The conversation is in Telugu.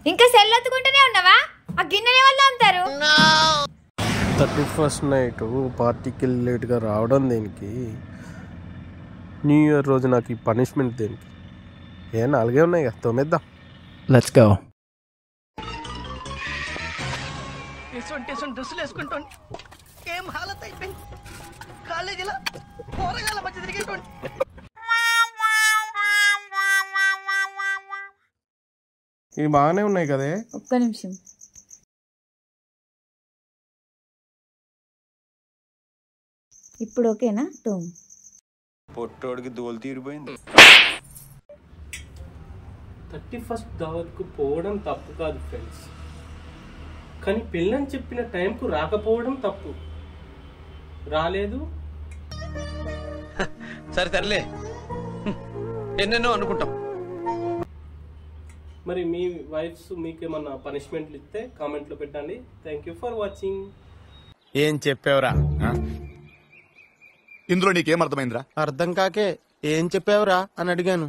ఇంకా సెల్ ఎత్తుకుంటూనే ఉన్నావా? ఆ గిన్నెల వల్ల అంటారు. 31st నైట్ పార్టీకి లేట్గా రావడం దేనికి? న్యూ ఇయర్ రోజు నాకు ఈ పనిష్మెంట్ దేనికి? 4 ఉన్నాయి కదా, తోమేద్దాం. Let's go. డ్రెస్సులు వేసుకుంటాను. ఏం హాలత్ అయిపోయింది. కాలేజీలో పోరగాళ్ళ మధ్య తిరిగేటువంటి. ఇవి బాగానే ఉన్నాయి కదే. ఒక్క నిమిషం. ఇప్పుడు ఓకేనా? తోము. పొట్టోడికి దోలు తీరిపోయింది. 31st దావత్కు పోవడం తప్పు కాదు ఫ్రెండ్స్, కానీ పెళ్ళని చెప్పిన టైంకు రాకపోవడం తప్పు. రాలేదు సరే సర్లే, ఎన్నెన్నో అనుకుంటాం. మరి మీ వైఫ్స్ మీకేమన్నా పనిష్మెంట్లు ఇస్తే కామెంట్లో పెట్టండి. Thank you for watching. ఏం చెప్పావురా? ఇందులో నీకేం అర్థమైందిరా? అర్థం కాకే ఏం చెప్పావురా అని అడిగాను.